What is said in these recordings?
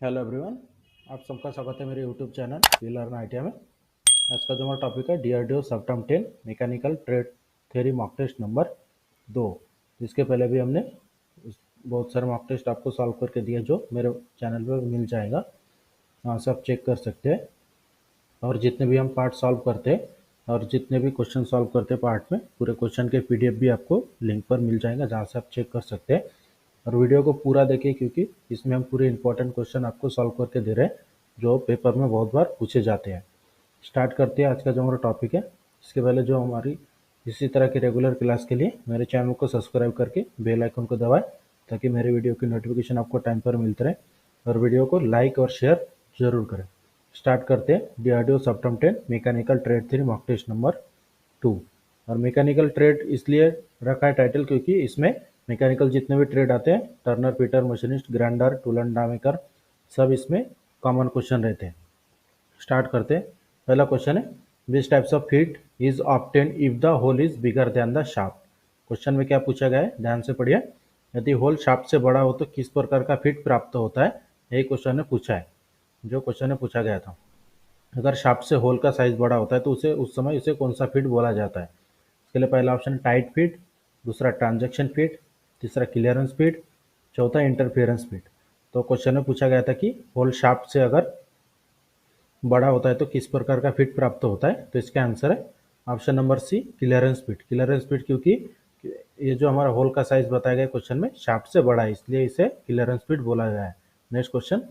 Hello everyone, आप सबका स्वागत है मेरे YouTube channel we learn ITI में। आज का जो हमारा टॉपिक है DRDO sub term 10 mechanical trade theory mock test number 2। इसके पहले भी हमने बहुत सारे मॉक टेस्ट आपको सॉल्व करके दिए जो मेरे चैनल पर मिल जाएगा, वहाँ से आप चेक कर सकते हैं। और जितने भी हम पार्ट सॉल्व करते हैं और जितने भी क्वेश्चन सॉल्व करते हैं पार्ट में, पूरे क्वेश्चन के पीडीएफ भी आपको लिंक पर मिल जाएगा, जहाँ से आप चेक कर सकते हैं। और वीडियो को पूरा देखिए, क्योंकि इसमें हम पूरे इंपॉर्टेंट क्वेश्चन आपको सॉल्व करके दे रहे हैं जो पेपर में बहुत बार पूछे जाते हैं। स्टार्ट करते हैं आज का जो हमारा टॉपिक है। इसके पहले जो हमारी इसी तरह की रेगुलर क्लास के लिए मेरे चैनल को सब्सक्राइब करके बेल आइकन को दबाएं, ताकि मेरे वीडियो की नोटिफिकेशन आपको टाइम पर मिलते रहे। और वीडियो को लाइक और शेयर जरूर करें। स्टार्ट करते हैं DRDO sub term 10 mechanical trade theory mock test number 2। और मैकेनिकल ट्रेड इसलिए रखा है टाइटल क्योंकि इसमें मैकेनिकल जितने भी ट्रेड आते हैं, turner, fitter, machinist, grinder, tool and die maker, सब इसमें कॉमन क्वेश्चन रहते हैं। स्टार्ट करते हैं। पहला क्वेश्चन है, which types of fit is obtain if the hole is bigger than the shaft. Question में क्या पूछा गया है, ध्यान से पढ़िए। यदि होल शाफ्ट से बड़ा हो तो किस प्रकार का फिट प्राप्त होता है, यही क्वेश्चन ने पूछा है। जो क्वेश्चन ने पूछा गया था, अगर शाफ्ट से होल का साइज बड़ा होता है तो उसे उस समय उसे कौन सा फिट बोला जाता है। इसके लिए पहला ऑप्शन टाइट फिट, दूसरा ट्रांजैक्शन फिट, तीसरा क्लियरेंस फिट, चौथा इंटरफेरेंस फिट। तो क्वेश्चन में पूछा गया था कि होल शाफ्ट से अगर बड़ा होता है तो किस प्रकार का फिट प्राप्त होता है। तो इसका आंसर है option number C, clearance fit. Clearance fit क्योंकि ये जो हमारा होल का साइज बताया गया क्वेश्चन में शाफ्ट से बड़ा है, इसलिए इसे क्लियरेंस फिट बोला गया है। Next question,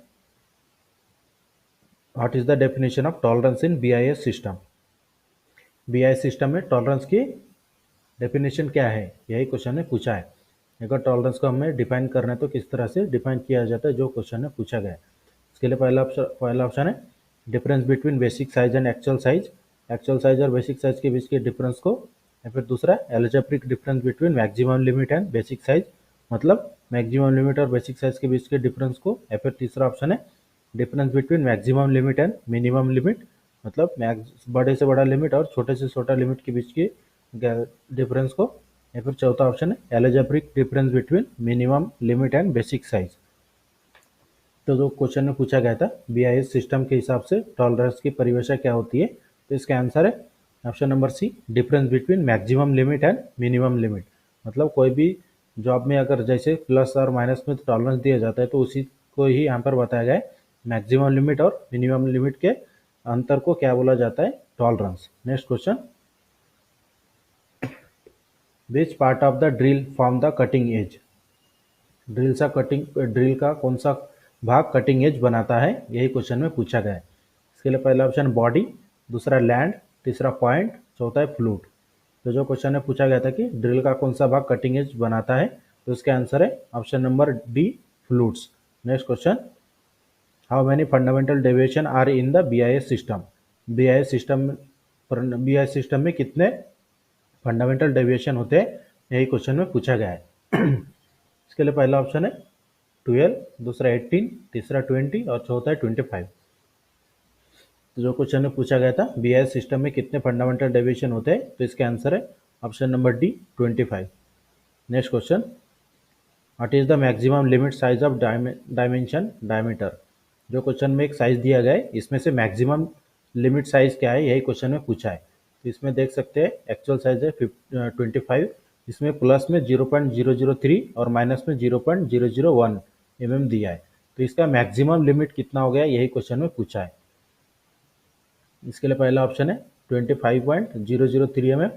what is the definition of tolerance in BIS system. BIS system में टॉलरेंस की डेफिनेशन क्या है, यही क्वेश्चन ने पूछा है। अगर टॉलरेंस को हमें डिफाइन करना है तो किस तरह से डिफाइन किया जाता है, जो क्वेश्चन ने पूछा गया है। इसके लिए पहला ऑप्शन है difference between basic size and actual size. Actual size और बेसिक साइज के बीच के डिफरेंस को, या फिर दूसरा algebraic difference between maximum limit and basic size, मतलब मैक्सिमम लिमिट और बेसिक साइज के बीच के डिफरेंस को। या फिर तीसरा ऑप्शन है difference between maximum limit and minimum limit, मतलब बड़े से बड़ा लिमिट और छोटे से छोटा लिमिट के बीच की डिफरेंस को। या फिर चौथा ऑप्शन है algebraic difference between minimum limit and basic size. तो जो क्वेश्चन में पूछा गया था बीआईएस सिस्टम के हिसाब से टॉलरेंस की परिभाषा क्या होती है, तो इसका आंसर है option number C, difference between maximum limit and minimum limit. मतलब कोई भी जॉब में अगर जैसे प्लस और माइनस में टॉलरेंस दिया जाता है तो उसी को ही यहाँ पर बताया गया है। मैक्सिमम लिमिट और मिनिमम लिमिट के अंतर को क्या बोला जाता है, tolerance. Next question, which part of the drill form the cutting edge. Drill का कौन सा भाग कटिंग एज बनाता है, यही क्वेश्चन में पूछा गया है। इसके लिए पहला ऑप्शन बॉडी, दूसरा लैंड, तीसरा पॉइंट, चौथा है फ्लूट। तो जो क्वेश्चन में पूछा गया था कि ड्रिल का कौन सा भाग कटिंग एज बनाता है, तो इसका आंसर है option number D, flutes. Next question, how many fundamental deviation are in the BIS system. BIS system में कितने फंडामेंटल डेविएशन होते हैं, यही क्वेश्चन में पूछा गया है। इसके लिए पहला ऑप्शन है 12, दूसरा 18, तीसरा 20 और चौथा है 25। तो जो क्वेश्चन में पूछा गया था बीआईएस सिस्टम में कितने फंडामेंटल डेविएशन होते हैं, तो इसका आंसर है option number D, 25। Next question, what is the maximum limit size of dimension diameter. जो क्वेश्चन में एक साइज दिया गया है, इसमें से मैक्सिमम लिमिट साइज क्या है, यही क्वेश्चन में पूछा है। तो इसमें देख सकते हैं एक्चुअल साइज है 25, इसमें प्लस में 0.003 और माइनस में 0.001 दिया है। तो इसका मैक्सिमम लिमिट कितना हो गया, यही क्वेश्चन में पूछा है। इसके लिए पहला ऑप्शन है 25.003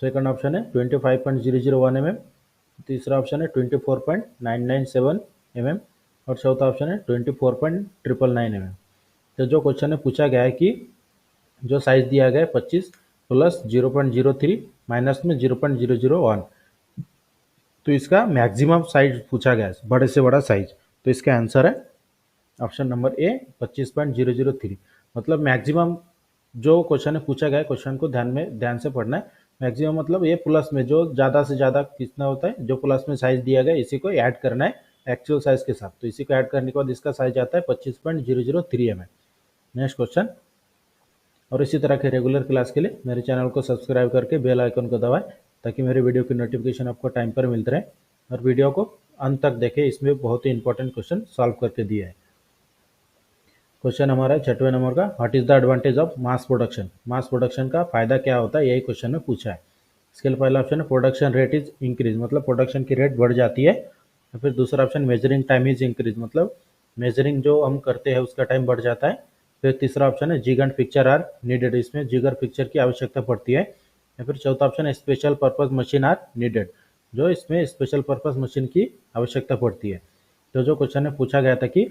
सेकंड ऑप्शन है 25.001 तीसरा ऑप्शन है 24.997 और चौथा ऑप्शन है 24.999। तो जो क्वेश्चन में पूछा गया है कि जो साइज दिया गया है 25 प्लस 0.03 माइनस में 0.001, तो इसका मैक्सिमम साइज पूछा गया है, बड़े से बड़ा साइज। तो इसका आंसर है ऑप्शन नंबर ए, 25.003। मतलब मैक्सिमम जो क्वेश्चन में पूछा गया है, क्वेश्चन को ध्यान से पढ़ना है। मैक्सिमम मतलब ये प्लस में जो ज़्यादा से ज़्यादा कितना होता है, जो प्लस में साइज दिया गया इसी को ऐड करना है एक्चुअल साइज के साथ। तो इसी को ऐड करने के बाद इसका साइज आता है 25.003 नेक्स्ट क्वेश्चन, और इसी तरह के रेगुलर क्लास के लिए मेरे चैनल को सब्सक्राइब करके बेल आइकन को दबाएं, ताकि मेरे वीडियो की नोटिफिकेशन आपको टाइम पर मिलते रहे। और वीडियो को अंत तक देखें, इसमें बहुत ही इंपॉर्टेंट क्वेश्चन सॉल्व करके दिए हैं। क्वेश्चन हमारा है 6वें नंबर का, what is the advantage of mass production. Mass production का फायदा क्या होता है, यही क्वेश्चन में पूछा है। इसके लिए पहला ऑप्शन है प्रोडक्शन रेट इज इंक्रीज, मतलब प्रोडक्शन की रेट बढ़ जाती है। और फिर दूसरा option measuring time is increase, मतलब मेजरिंग जो हम करते हैं उसका टाइम बढ़ जाता है। फिर तीसरा ऑप्शन है जिगेंट पिक्चर आर नीडेड, इसमें जिगर पिक्चर की आवश्यकता पड़ती है। या फिर चौथा ऑप्शन है special purpose machine are needed, जो इसमें स्पेशल पर्पज मशीन की आवश्यकता पड़ती है। तो जो क्वेश्चन में पूछा गया था कि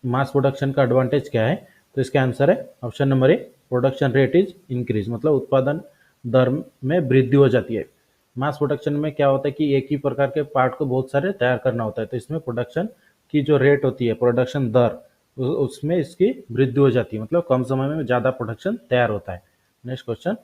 मास प्रोडक्शन का एडवांटेज क्या है, तो इसका आंसर है option number A, production rate is increase, मतलब उत्पादन दर में वृद्धि हो जाती है। मास प्रोडक्शन में क्या होता है कि एक ही प्रकार के पार्ट को बहुत सारे तैयार करना होता है, तो इसमें प्रोडक्शन की जो रेट होती है, प्रोडक्शन दर, उसमें इसकी वृद्धि हो जाती है, मतलब कम समय में ज़्यादा प्रोडक्शन तैयार होता है। Next question,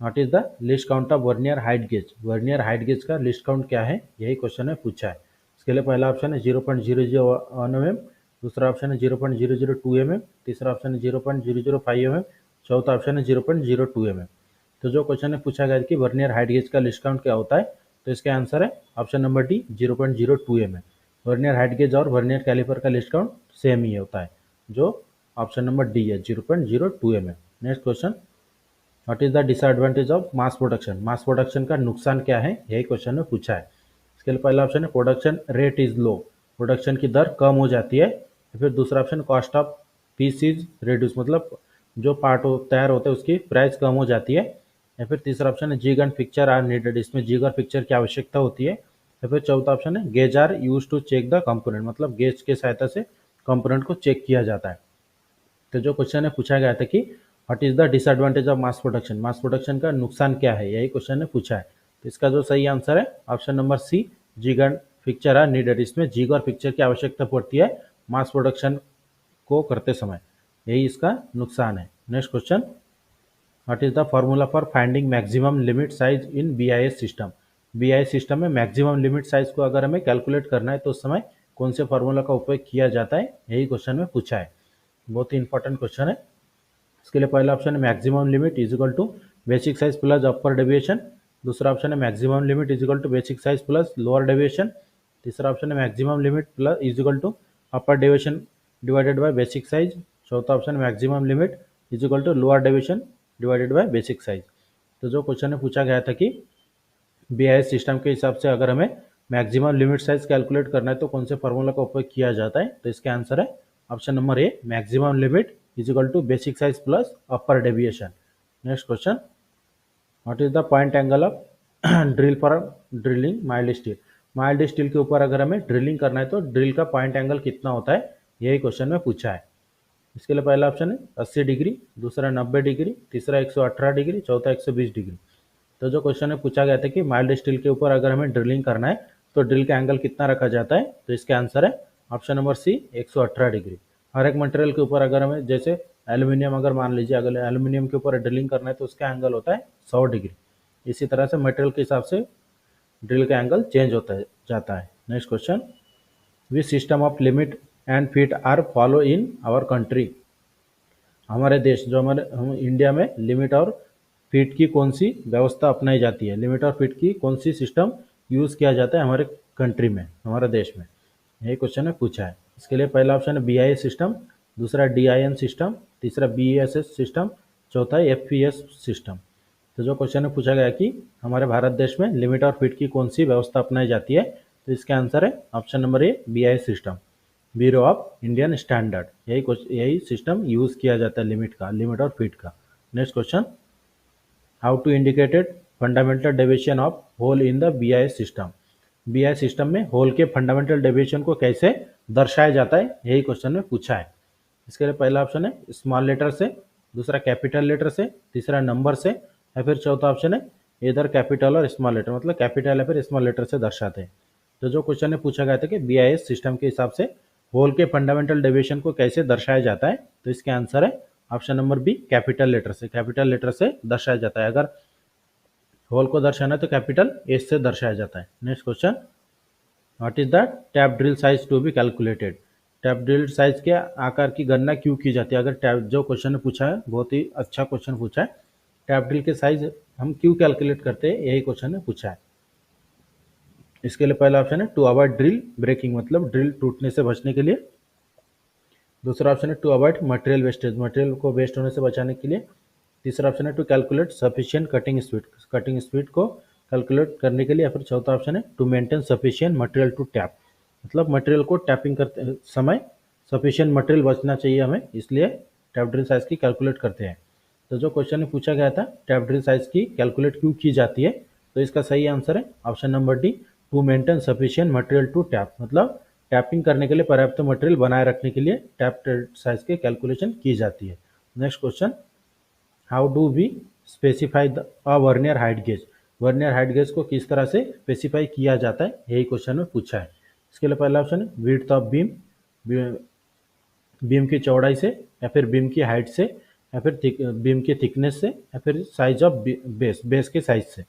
what is the list count of vernier height gauge. Vernier height gauge का लिस्ट काउंट क्या है, यही क्वेश्चन में पूछा है। इसके लिए पहला ऑप्शन है 0.001 mm, दूसरा ऑप्शन है 0.002 mm, तीसरा ऑप्शन है 0.005 mm, चौथा ऑप्शन है 0.02 mm। तो जो क्वेश्चन में पूछा गया है कि वर्नियर हाइट गेज का लिस्ट काउंट क्या होता है, तो इसका आंसर है option number D, 0.02 mm। Vernier height gauge और वर्नियर कैलिपर का लिस्ट काउंट सेम ही होता है, जो ऑप्शन नंबर डी है, 0.02 mm। Next question, what is the disadvantage of mass production. Mass production का नुकसान क्या है, यही क्वेश्चन में पूछा है। इसके लिए पहला ऑप्शन है production rate is low, production की दर कम हो जाती है। फिर दूसरा option cost of peace is reduce, मतलब जो पार्ट तैयार होता है उसकी प्राइस कम हो जाती है। या फिर तीसरा ऑप्शन है jig and fixture are needed, इसमें जिग और पिक्चर की आवश्यकता होती है। या फिर चौथा ऑप्शन है gauge are use to check the component, मतलब गेज के सहायता से कंपोनेंट को चेक किया जाता है। तो जो क्वेश्चन है पूछा गया था कि what is the disadvantage of mass production, mass production का नुकसान क्या है, यही क्वेश्चन ने पूछा है। तो इसका जो सही आंसर है option number C, jig and fixture are needed, इसमें जिग और पिक्चर की आवश्यकता पड़ती है मास प्रोडक्शन को करते समय, यही इसका नुकसान है। Next question, what is the formula for finding maximum limit size in BIS system. BIS system में मैक्सिमम लिमिट साइज को अगर हमें कैलकुलेट करना है तो उस समय कौन से फॉर्मूला का उपयोग किया जाता है, यही क्वेश्चन में पूछा है। बहुत ही इंपॉर्टेंट क्वेश्चन है। इसके लिए पहला ऑप्शन है maximum limit is equal to basic size plus upper deviation, दूसरा ऑप्शन है maximum limit is equal to basic size plus lower deviation, तीसरा ऑप्शन है maximum limit plus is equal to upper deviation divided by basic size, चौथा option है maximum limit is equal to lower deviation divided by basic size. तो जो question में पूछा गया था कि बीआईएस सिस्टम के हिसाब से अगर हमें मैक्सिमम लिमिट साइज कैलकुलेट करना है तो कौन से फॉर्मूला का उपयोग किया जाता है, तो इसका आंसर है option number A, maximum limit is equal to basic size plus upper deviation. Next question, what is the point angle of drill for drilling mild steel. Mild steel के ऊपर अगर हमें ड्रिलिंग करना है तो ड्रिल का point angle कितना होता है, यही क्वेश्चन में पूछा है। इसके लिए पहला ऑप्शन है 80 डिग्री, दूसरा 90 डिग्री, तीसरा 118 डिग्री, चौथा 120 डिग्री। तो जो क्वेश्चन में पूछा गया था कि माइल्ड स्टील के ऊपर अगर हमें ड्रिलिंग करना है तो ड्रिल का एंगल कितना रखा जाता है, तो इसका आंसर है ऑप्शन नंबर सी, 118 डिग्री। हर एक मटेरियल के ऊपर अगर हमें, जैसे एल्यूमिनियम अगर मान लीजिए, अगर एल्यूमिनियम के ऊपर ड्रिलिंग करना है तो उसका एंगल होता है 100 डिग्री। इसी तरह से मटेरियल के हिसाब से ड्रिल का एंगल चेंज होता है जाता है। Next question, which system of limit and fit are follow in our country. हमारे देश, जो हम इंडिया में लिमिट और फीट की कौन सी व्यवस्था अपनाई जाती है, लिमिट और फीट की कौन सी सिस्टम यूज़ किया जाता है हमारे कंट्री में, हमारे देश में, यही क्वेश्चन है पूछा है। इसके लिए पहला ऑप्शन है बीआईएस सिस्टम, दूसरा डीआईएन सिस्टम, तीसरा बीएसएस सिस्टम, चौथा है एफपीएस सिस्टम। तो जो क्वेश्चन है पूछा गया कि हमारे भारत देश में लिमिट और फीट की कौन सी व्यवस्था अपनाई जाती है, तो इसका आंसर है option number A, BIS system, bureau of Indian standard, यही सिस्टम यूज़ किया जाता है लिमिट का, लिमिट और फीट का। Next question, how to indicated fundamental deviation of hole in the BIS system. BIS system में होल के फंडामेंटल डेविएशन को कैसे दर्शाया जाता है, यही क्वेश्चन में पूछा है। इसके लिए पहला ऑप्शन है स्मॉल लेटर से, दूसरा कैपिटल लेटर से, तीसरा नंबर से, या फिर चौथा ऑप्शन है इधर कैपिटल और स्मॉल लेटर, मतलब कैपिटल या फिर स्मॉल लेटर से दर्शाते हैं। तो जो क्वेश्चन है पूछा गया था कि बीआईएस सिस्टम के हिसाब से होल के फंडामेंटल डेविएशन को कैसे दर्शाया जाता है, तो इसका आंसर है option number B, capital letter से, कैपिटल लेटर से दर्शाया जाता है। अगर होल को दर्शाना है तो कैपिटल एस से दर्शाया जाता है। Next question, what is the tap drill size to be calculated. Tap drill size के आकार की गणना क्यों की जाती है। अगर टैप, जो क्वेश्चन ने पूछा है बहुत ही अच्छा क्वेश्चन पूछा है, टैप ड्रिल के साइज हम क्यों कैलकुलेट करते हैं, यही क्वेश्चन ने पूछा है। इसके लिए पहला ऑप्शन है टू अवॉइड ड्रिल ब्रेकिंग, मतलब ड्रिल टूटने से बचने के लिए दूसरा ऑप्शन है to avoid material wastage, material को वेस्ट होने से बचाने के लिए। तीसरा ऑप्शन है to calculate sufficient cutting speed को कैलकुलेट करने के लिए। या फिर चौथा ऑप्शन है to maintain sufficient material to tap, मतलब मटेरियल को टैपिंग करते समय सफिशिएंट मटेरियल बचना चाहिए हमें, इसलिए टैप ड्रिल साइज की कैलकुलेट करते हैं। तो जो क्वेश्चन में पूछा गया था टैप ड्रिल साइज की कैलकुलेट क्यों की जाती है, तो इसका सही आंसर है option number D, to maintain sufficient material to tap, मतलब टैपिंग करने के लिए पर्याप्त मटेरियल बनाए रखने के लिए टैप साइज की कैलकुलेशन की जाती है। Next question, how do we specify a vernier height gauge, vernier height gauge को किस तरह से स्पेसिफाई किया जाता है, यही क्वेश्चन में पूछा है। इसके लिए पहला ऑप्शन है विड्थ ऑफ बीम, बीम की चौड़ाई से, या फिर बीम की हाइट से, या फिर बीम की थिकनेस से, या फिर साइज ऑफ बेस के साइज से।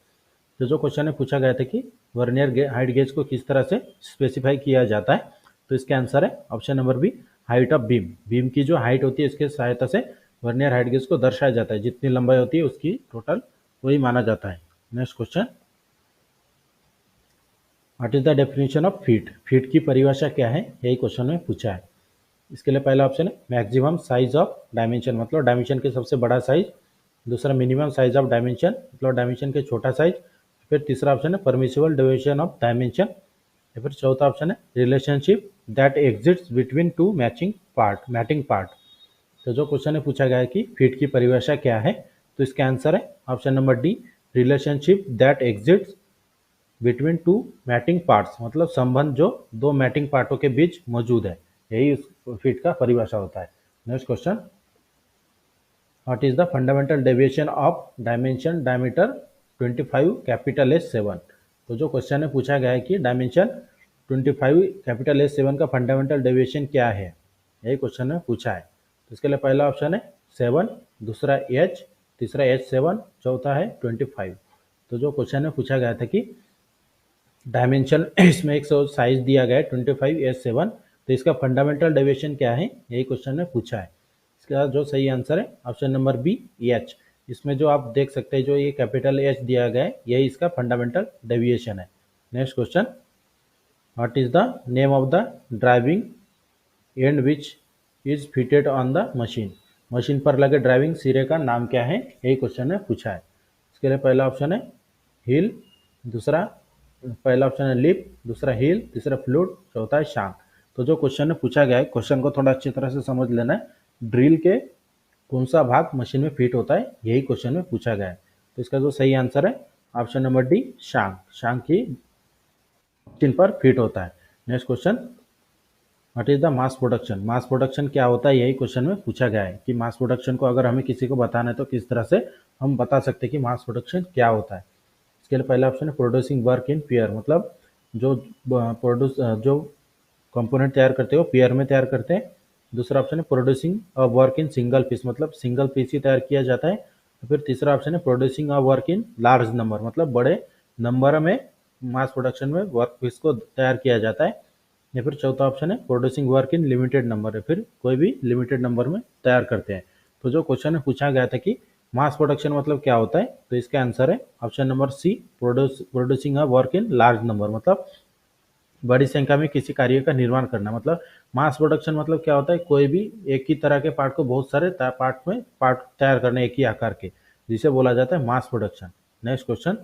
तो जो क्वेश्चन में पूछा गया था कि वर्नियर हाइट गेज को किस तरह से स्पेसिफाई किया जाता है, तो इसका आंसर है option number B, height of beam, beam की जो हाइट होती है इसके सहायता से वर्नियर हाइट गेज को दर्शाया जाता है, जितनी लंबाई होती है उसकी टोटल वही माना जाता है। Next question, what is the definition of feet, feet की परिभाषा क्या है, यही क्वेश्चन में पूछा है। इसके लिए पहला ऑप्शन है मैक्सिमम साइज ऑफ डायमेंशन, मतलब डायमेंशन के सबसे बड़ा साइज। दूसरा मिनिमम साइज ऑफ डायमेंशन, मतलब डायमेंशन के छोटा साइज। फिर तीसरा ऑप्शन है परमिसिबल डेविएशन ऑफ डायमेंशन। या फिर चौथा ऑप्शन है relationship that exists between two mating part. तो जो क्वेश्चन में पूछा गया है कि फीट की परिभाषा क्या है, तो इसका आंसर है option number D, relationship that exists between two mating parts, मतलब संबंध जो दो मैटिंग पार्टों के बीच मौजूद है, यही उस फीट का परिभाषा होता है। Next question, what is the fundamental deviation of dimension diameter 25 capital S7। तो जो क्वेश्चन में पूछा गया है कि डायमेंशन 25 कैपिटल S7 का फंडामेंटल डेविएशन क्या है, यही क्वेश्चन में पूछा है। तो इसके लिए पहला ऑप्शन है 7, दूसरा H, तीसरा H7, चौथा है 25। तो जो क्वेश्चन में पूछा गया था कि डायमेंशन इसमें एक साइज दिया गया है 25S7, तो इसका फंडामेंटल डेविएशन क्या है, यही क्वेश्चन में पूछा है। इसका जो सही आंसर है ऑप्शन नंबर बी, H। इसमें जो आप देख सकते हैं जो ये कैपिटल H दिया गया है, यही इसका फंडामेंटल डेविएशन है। Next question, what is the name of the driving and which is fitted on the machine, machine पर लगे ड्राइविंग सिरे का नाम क्या है, यही क्वेश्चन में पूछा है। इसके लिए पहला ऑप्शन है हिल, दूसरा पहला ऑप्शन है लिप, दूसरा हील, तीसरा फ्लूट, चौथा है शांक। तो जो क्वेश्चन में पूछा गया है, क्वेश्चन को थोड़ा अच्छी तरह से समझ लेना है, ड्रिल के कौन सा भाग मशीन में फिट होता है, यही क्वेश्चन में पूछा गया है। तो इसका जो सही आंसर है ऑप्शन नंबर डी, शांक, शांक ही मशीन पर फिट होता है। Next question, what is the mass production, mass production क्या होता है, यही क्वेश्चन में पूछा गया है कि मास प्रोडक्शन को अगर हमें किसी को बताना है तो किस तरह से हम बता सकते हैं कि मास प्रोडक्शन क्या होता है। इसके लिए पहला ऑप्शन है प्रोड्यूसिंग वर्क इन पेयर, मतलब जो कंपोनेंट तैयार करते हो पेयर में तैयार करते हैं। दूसरा ऑप्शन है producing a work in single piece, मतलब सिंगल पीस ही तैयार किया जाता है। फिर तीसरा ऑप्शन है producing a work in large number, मतलब बड़े नंबर में मास प्रोडक्शन में वर्क पीस को तैयार किया जाता है। या फिर चौथा ऑप्शन है producing work in limited number, है फिर कोई भी लिमिटेड नंबर में तैयार करते हैं। तो जो क्वेश्चन में पूछा गया था कि मास प्रोडक्शन मतलब क्या होता है, तो इसका आंसर है option number C, producing a work in large number, मतलब बड़ी संख्या में किसी कार्य का निर्माण करना। मतलब मास प्रोडक्शन मतलब क्या होता है, कोई भी एक ही तरह के पार्ट को बहुत सारे पार्ट तैयार करना एक ही आकार के, जिसे बोला जाता है mass production. Next question,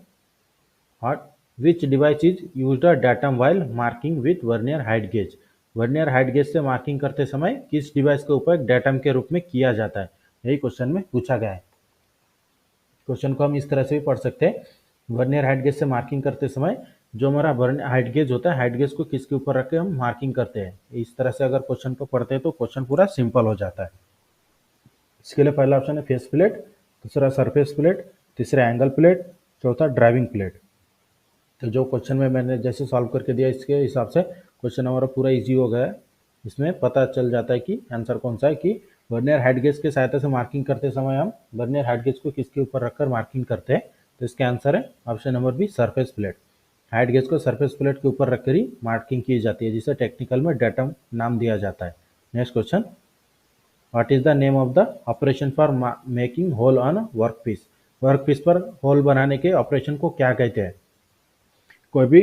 what which device is used a datum while marking with vernier height gauge, vernier height gauge से मार्किंग करते समय किस डिवाइस का उपयोग डाटम के रूप में किया जाता है, यही क्वेश्चन में पूछा गया है। क्वेश्चन को हम इस तरह से भी पढ़ सकते हैं, वर्नियर हाइट गेज से मार्किंग करते समय जो हमारा वर्नियर हाइट गेज होता है, हाइट गेज को किसके ऊपर रख के हम मार्किंग करते हैं, इस तरह से अगर क्वेश्चन को पढ़ते हैं तो क्वेश्चन पूरा सिंपल हो जाता है। इसके लिए पहला ऑप्शन है फेस प्लेट, दूसरा सरफेस प्लेट, तीसरा एंगल प्लेट, चौथा ड्राइविंग प्लेट। तो जो क्वेश्चन में मैंने जैसे सॉल्व करके दिया इसके हिसाब से क्वेश्चन हमारा पूरा इजी हो गया है। इसमें पता चल जाता है कि आंसर कौन सा है, कि वर्नियर हाइट गेज के सहायता से मार्किंग करते समय हम वर्नियर हाइट गेज को किसके ऊपर रखकर मार्किंग करते हैं, तो इसका आंसर है option number B, surface plate. Height gauge को सरफेस प्लेट के ऊपर रखकर ही मार्किंग की जाती है, जिसे टेक्निकल में डेटम नाम दिया जाता है। Next question, what is the name of the operation for making hole on work piece, work piece पर होल बनाने के ऑपरेशन को क्या कहते हैं। कोई भी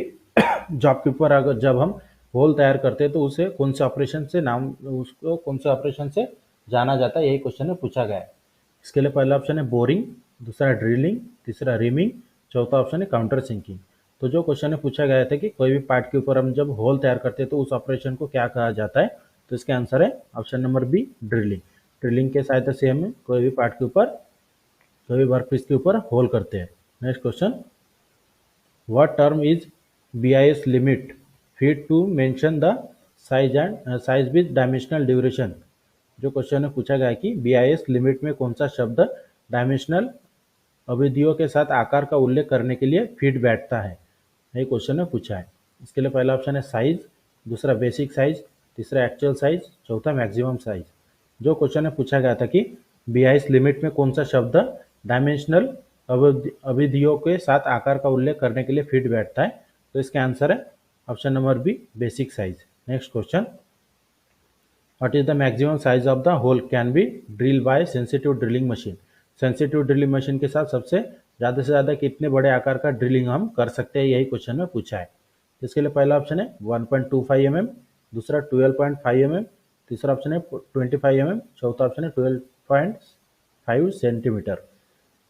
जॉब के ऊपर अगर जब हम होल तैयार करते हैं तो उसे कौन से ऑपरेशन से नाम उसको कौन से ऑपरेशन से जाना जाता है, यही क्वेश्चन में पूछा गया है। इसके लिए पहला ऑप्शन है बोरिंग, दूसरा ड्रिलिंग, तीसरा रिमिंग, चौथा ऑप्शन है काउंटर सिंकिंग। तो जो क्वेश्चन में पूछा गया था कि कोई भी पार्ट के ऊपर हम जब होल तैयार करते हैं तो उस ऑपरेशन को क्या कहा जाता है, तो इसका आंसर है option number B drilling. Drilling के सहायता से हम कोई भी पार्ट के ऊपर कोई भी वर्कपीस के ऊपर होल करते हैं। Next question, what term is BIS limit fit to mention the size and size with dimensional duration। जो क्वेश्चन में पूछा गया है कि BIS लिमिट में कौन सा शब्द डायमेंशनल अवधियों के साथ आकार का उल्लेख करने के लिए फिट बैठता है, यही क्वेश्चन में पूछा है। इसके लिए पहला ऑप्शन है साइज, दूसरा बेसिक साइज, तीसरा एक्चुअल साइज, चौथा मैक्सिमम साइज। जो क्वेश्चन में पूछा गया था कि BIS लिमिट में कौन सा शब्द डायमेंशनल अवधियों के साथ आकार का उल्लेख करने के लिए फिट बैठता है, तो इसका आंसर है option number B basic size. Next question, what is the maximum size of the hole can be drill by sensitive drilling machine. Sensitive drilling machine के साथ सबसे ज़्यादा कितने बड़े आकार का ड्रिलिंग हम कर सकते हैं, यही क्वेश्चन में पूछा है। इसके लिए पहला ऑप्शन है 1.25 mm, दूसरा 12.5 mm, तीसरा ऑप्शन है 25 mm, चौथा ऑप्शन है 12.5 सेंटीमीटर।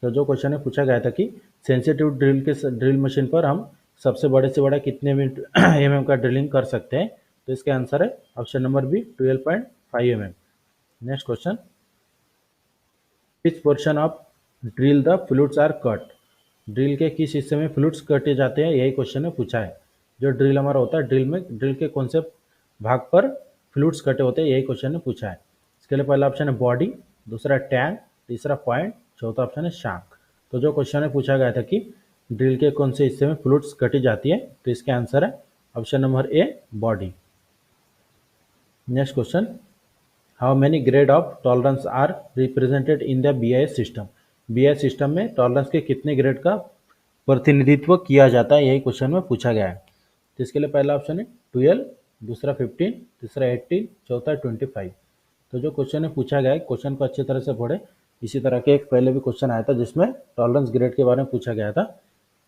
तो जो क्वेश्चन में पूछा गया था कि सेंसिटिव ड्रिल मशीन पर हम सबसे बड़े से बड़ा कितने mm का ड्रिलिंग कर सकते हैं, तो इसका आंसर है option number B 12.5 mm। Next question, which portion of drill the flutes are cut. Drill के किस हिस्से में फ्लूट्स कटे जाते हैं, यही क्वेश्चन में पूछा है। जो ड्रिल हमारा होता है ड्रिल के कौन से भाग पर फ्लूट्स कटे होते हैं, यही क्वेश्चन में पूछा है। इसके लिए पहला ऑप्शन है बॉडी, दूसरा टैंक, तीसरा पॉइंट, चौथा ऑप्शन है शांक। तो जो क्वेश्चन में पूछा गया था कि ड्रिल के कौन से हिस्से में फ्लूट्स कटी जाती है, तो इसका आंसर है option number A body. Next question, how many grade of tolerance are represented in the BIS system. BIS system में टॉलरेंस के कितने ग्रेड का प्रतिनिधित्व किया जाता है, यही क्वेश्चन में पूछा गया है। तो इसके लिए पहला ऑप्शन है 12, दूसरा 15, तीसरा 18, चौथा 25। तो जो क्वेश्चन में पूछा गया है क्वेश्चन को अच्छी तरह से पढ़े। इसी तरह के एक पहले भी क्वेश्चन आया था जिसमें टॉलरेंस ग्रेड के बारे में पूछा गया था।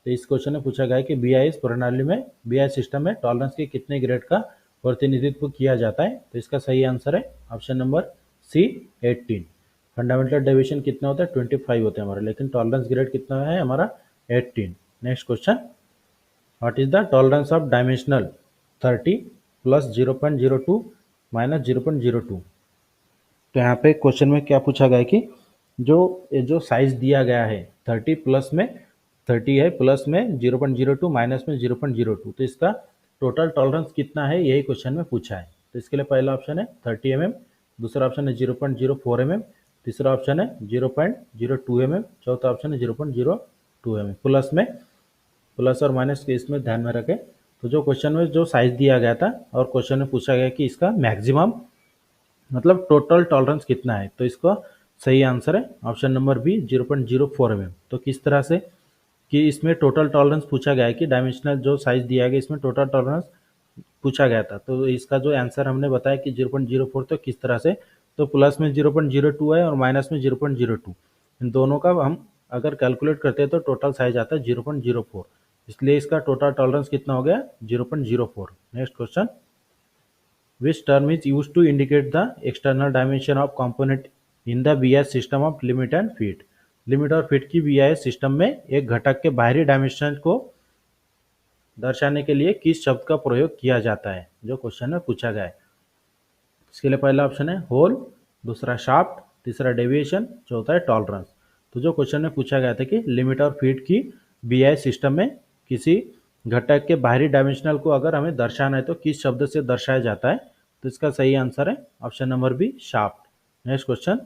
तो इस क्वेश्चन में पूछा गया है कि BIS प्रणाली में BIS सिस्टम में टॉलरेंस के कितने ग्रेड का प्रतिनिधित्व किया जाता है, तो इसका सही आंसर है option number C 18। Fundamental deviation कितना होता है 25 होता है हमारा, लेकिन टॉलरेंस ग्रेड कितना है हमारा 18। Next question, what is the tolerance of dimensional 30 plus 0.02 minus 0.02। तो यहाँ पे क्वेश्चन में क्या पूछा गया है कि जो साइज दिया गया है 30 प्लस में 30 है, प्लस में 0.02, माइनस में 0.02, तो इसका टोटल टॉलरेंस कितना है, यही क्वेश्चन में पूछा है। तो इसके लिए पहला ऑप्शन है 30 mm, दूसरा ऑप्शन है 0.04 mm, तीसरा ऑप्शन है 0.02 mm, चौथा ऑप्शन है 0.02 mm। प्लस और माइनस के इसमें ध्यान में रखें। तो जो क्वेश्चन में जो साइज दिया गया था और क्वेश्चन में पूछा गया कि इसका मैक्सिमम मतलब टोटल टॉलरेंस कितना है, तो इसका सही आंसर है ऑप्शन नंबर बी 0.04 mm। तो किस तरह से कि इसमें टोटल टॉलरेंस पूछा गया है कि डायमेंशनल जो साइज दिया गया इसमें टोटल टॉलरेंस पूछा गया था, तो इसका जो आंसर हमने बताया कि 0.04, तो किस तरह से, तो प्लस में 0.02 है और माइनस में 0.02, इन दोनों का हम अगर कैलकुलेट करते हैं तो टोटल साइज आता है 0.04, इसलिए इसका टोटल टॉलरेंस कितना हो गया 0.04। Next question, which term is used to indicate the external dimension of component in the BIS system of limit and fit। Limit और फिट की BIS सिस्टम में एक घटक के बाहरी डायमेंशन को दर्शाने के लिए किस शब्द का प्रयोग किया जाता है, जो क्वेश्चन में पूछा गया है। इसके लिए पहला ऑप्शन है होल, दूसरा शाफ्ट, तीसरा डेविएशन, चौथा है टॉलरेंस। तो जो क्वेश्चन में पूछा गया था कि लिमिट और फिट की BIS सिस्टम में किसी घटक के बाहरी डायमेंशनल को अगर हमें दर्शाना है तो किस शब्द से दर्शाया जाता है, तो इसका सही आंसर है option number B shaft. Next question,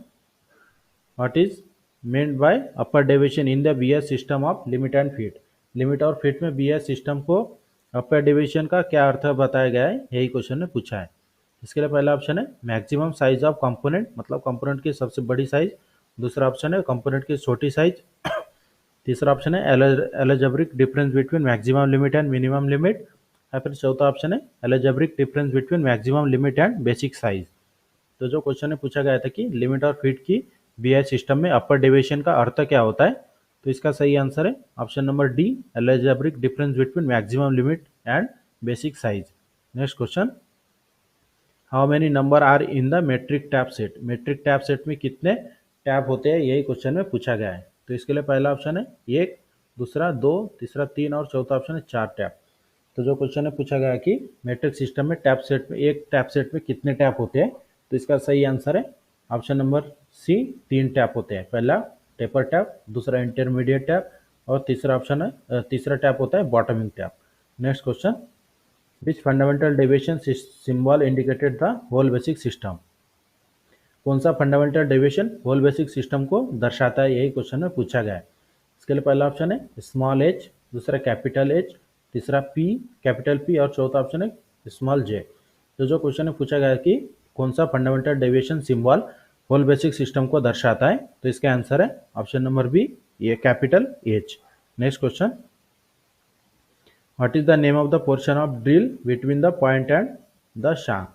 what is meant by upper deviation in the BIS system of limit and fit. Limit और फिट में BIS सिस्टम को अपर डेविएशन का क्या अर्थ बताया गया है, यही क्वेश्चन ने पूछा है। इसके लिए पहला ऑप्शन है मैक्सिमम साइज ऑफ कंपोनेंट, मतलब कंपोनेंट की सबसे बड़ी साइज, दूसरा ऑप्शन है कंपोनेंट की छोटी साइज, तीसरा ऑप्शन है algebraic difference between maximum limit and minimum limit, या फिर चौथा ऑप्शन है algebraic difference between maximum limit and basic size. तो जो क्वेश्चन में पूछा गया था कि लिमिट और फिट की BIS सिस्टम में अपर डेविएशन का अर्थ क्या होता है, तो इसका सही आंसर है option number D algebraic difference between maximum limit and basic size. Next question, how many number are in the metric tap set. Metric tap set में कितने टैब होते हैं, यही क्वेश्चन में पूछा गया है। तो इसके लिए पहला ऑप्शन है 1, दूसरा 2, तीसरा 3 और चौथा ऑप्शन है 4 टैब। तो जो क्वेश्चन में पूछा गया है कि मैट्रिक सिस्टम में टैब सेट में, एक टैब सेट में कितने टैब होते हैं, तो इसका सही आंसर है ऑप्शन नंबर सी, 3 टैब होते हैं। पहला टेपर टैब, दूसरा इंटरमीडिएट टैब और तीसरा ऑप्शन है तीसरा टैब होता है bottoming tap. Next question, which fundamental deviation symbol indicated the hole basic system. कौन सा fundamental deviation hole basic system को दर्शाता है, यही क्वेश्चन में पूछा गया है। इसके लिए पहला ऑप्शन है स्मॉल एच, दूसरा कैपिटल एच, तीसरा पी, कैपिटल पी और चौथा ऑप्शन है स्मॉल जे। तो जो क्वेश्चन में पूछा गया है कि कौन सा fundamental deviation symbol whole basic system को दर्शाता है, तो इसका आंसर है ऑप्शन नंबर बी, ये capital H. Next question, what is the name of the portion of drill between the point and the shank.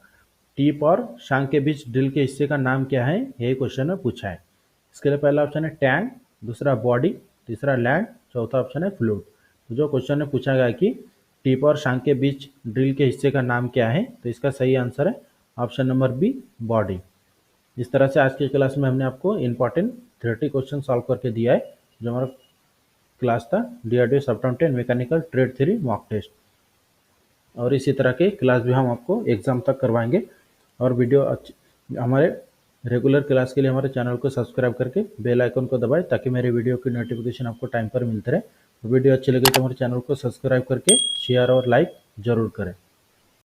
Tip और शांक के बीच drill के हिस्से का नाम क्या है, यही क्वेश्चन में पूछा है। इसके लिए पहला ऑप्शन है टैंक, दूसरा बॉडी, तीसरा लैंड, चौथा ऑप्शन है फ्लूइड। तो जो क्वेश्चन में पूछा गया कि टिप और शांक के बीच ड्रिल के हिस्से का नाम क्या है, तो इसका सही आंसर है ऑप्शन नंबर बी, बॉडी। इस तरह से आज की क्लास में हमने आपको इंपॉर्टेंट 30 क्वेश्चन सॉल्व करके दिया है। जो हमारा क्लास था DRDO sub 10 mechanical trade theory mock test, और इसी तरह के क्लास भी हम आपको एग्जाम तक करवाएंगे। और वीडियो हमारे रेगुलर क्लास के लिए हमारे चैनल को सब्सक्राइब करके बेल आइकन को दबाएं ताकि मेरे वीडियो की नोटिफिकेशन आपको टाइम पर मिलते रहे। वीडियो अच्छी लगे तो हमारे चैनल को सब्सक्राइब करके शेयर और लाइक जरूर करें।